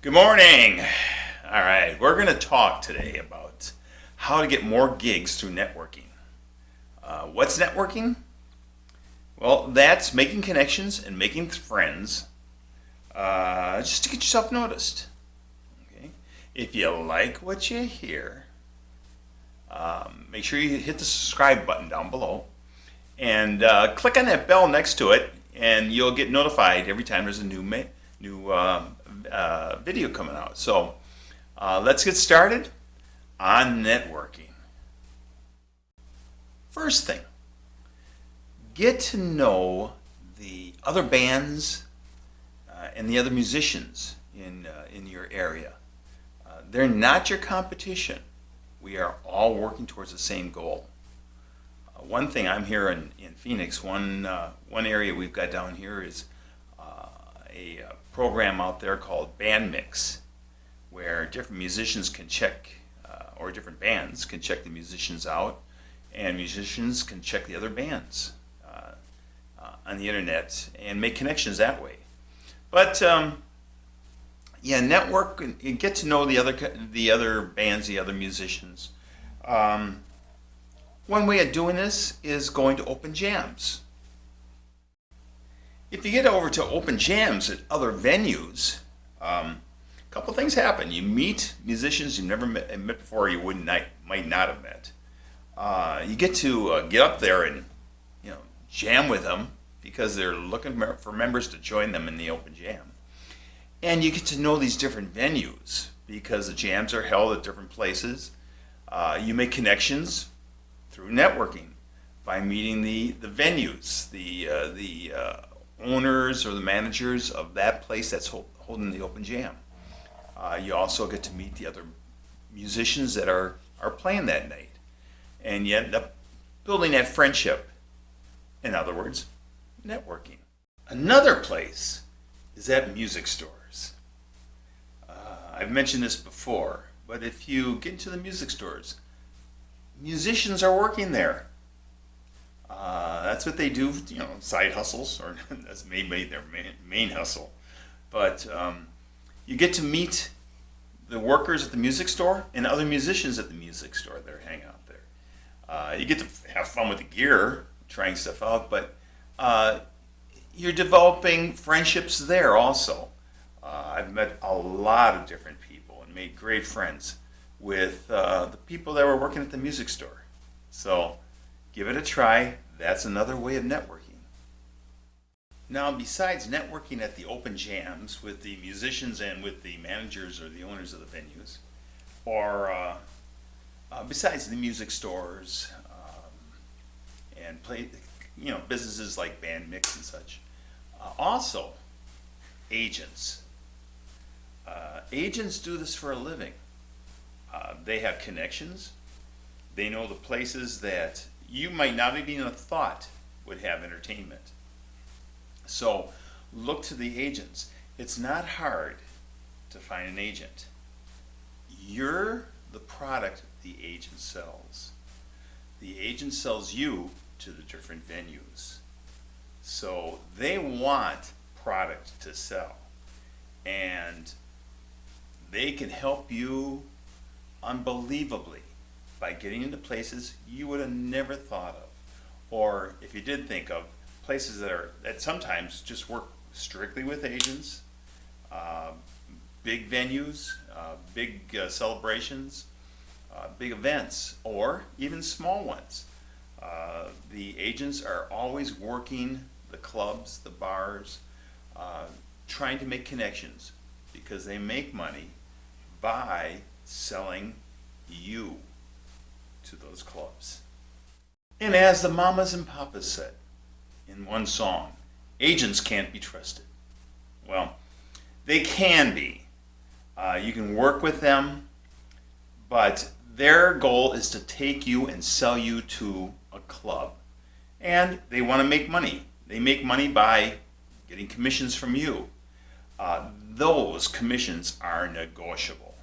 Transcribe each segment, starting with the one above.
Good morning. All right, we're going to talk today about how to get more gigs through networking. What's networking? Well, that's making connections and making friends just to get yourself noticed. Okay? If you like what you hear, make sure you hit the subscribe button down below and click on that bell next to it, and you'll get notified every time there's a new video coming out. So let's get started on networking. First thing, get to know the other bands and the other musicians in your area. They're not your competition. We are all working towards the same goal. One thing I'm here in Phoenix, one area we've got down here is a program out there called Band Mix, where different musicians can check, or different bands can check the musicians out, and musicians can check the other bands on the internet and make connections that way. But network and get to know the other bands, the other musicians. One way of doing this is going to open jams. If you get over to open jams at other venues, a couple things happen. You meet musicians you've never met before, you might not have met. You get to get up there and jam with them because they're looking for members to join them in the open jam. And you get to know these different venues because the jams are held at different places. You make connections through networking by meeting the venues, the owners or the managers of that place that's holding the open jam. You also get to meet the other musicians that are playing that night, and you end up building that friendship. In other words, networking. Another place is at music stores. I've mentioned this before, but if you get into the music stores, musicians are working there. That's what they do, side hustles, or that's maybe their main hustle. But you get to meet the workers at the music store and other musicians at the music store that are hanging out there. You get to have fun with the gear, trying stuff out, but you're developing friendships there also. I've met a lot of different people and made great friends with the people that were working at the music store. So give it a try. That's another way of networking. Now, besides networking at the open jams with the musicians and with the managers or the owners of the venues, or besides the music stores and businesses like Band Mix and such, also agents. Agents do this for a living. They have connections. They know the places that you might not have even thought would have entertainment. So look to the agents. It's not hard to find an agent. You're the product the agent sells. The agent sells you to the different venues. So they want product to sell. And they can help you unbelievably by getting into places you would have never thought of, or if you did think of places that sometimes just work strictly with agents, big venues, big celebrations, big events, or even small ones. The agents are always working the clubs, the bars, trying to make connections because they make money by selling you to those clubs. And as the mamas and papas said in one song, agents can't be trusted. Well, they can be. You can work with them, but their goal is to take you and sell you to a club. And they want to make money. They make money by getting commissions from you. Those commissions are negotiable.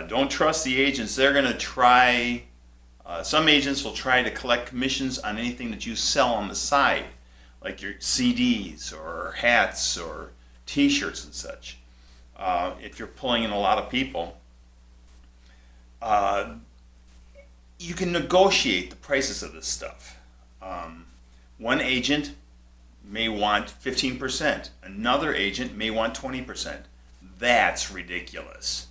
Don't trust the agents. They're going to try, some agents will try to collect commissions on anything that you sell on the side, like your CDs or hats or t-shirts and such. if you're pulling in a lot of people, you can negotiate the prices of this stuff. One agent may want 15%. Another agent may want 20%. That's ridiculous.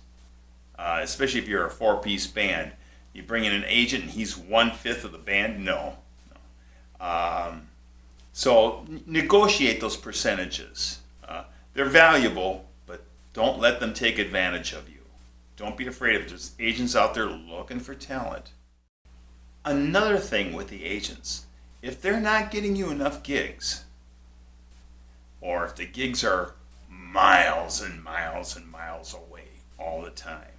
Especially if you're a four-piece band. You bring in an agent and he's 1/5 of the band? No. So negotiate those percentages. They're valuable, but don't let them take advantage of you. Don't be afraid of it. There's agents out there looking for talent. Another thing with the agents, if they're not getting you enough gigs, or if the gigs are miles and miles and miles away all the time,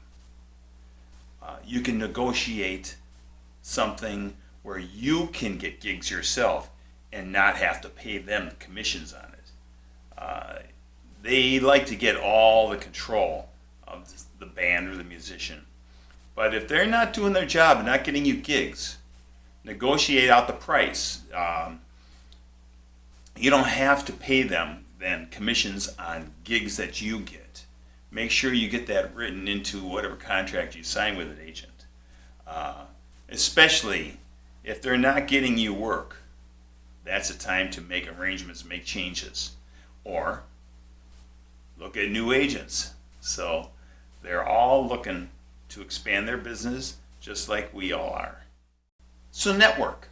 you can negotiate something where you can get gigs yourself and not have to pay them commissions on it. They like to get all the control of the band or the musician. But if they're not doing their job and not getting you gigs, negotiate out the price. You don't have to pay them then commissions on gigs that you get. Make sure you get that written into whatever contract you sign with an agent. Especially if they're not getting you work, that's a time to make arrangements, make changes. Or look at new agents. So they're all looking to expand their business just like we all are. So network.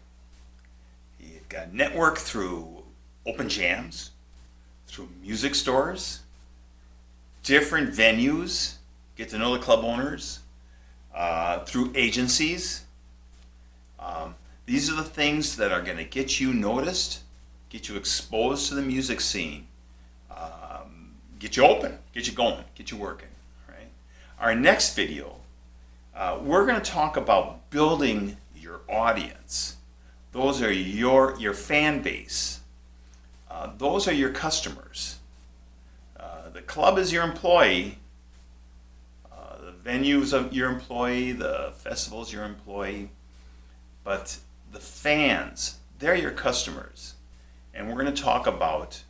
You've got network through open jams, through music stores, different venues, get to know the club owners, through agencies. These are the things that are going to get you noticed, get you exposed to the music scene, get you open, get you going, get you working. Right? Our next video, we're going to talk about building your audience. Those are your fan base. Those are your customers. The club is your employee. The venues of your employee. The festivals your employee. But the fans, they're your customers. And we're going to talk about,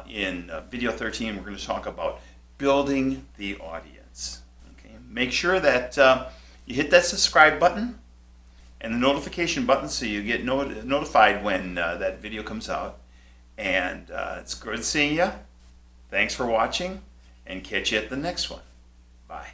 in video 13, we're going to talk about building the audience. Okay? Make sure that you hit that subscribe button and the notification button so you get notified when that video comes out. And it's good seeing you. Thanks for watching, and catch you at the next one. Bye.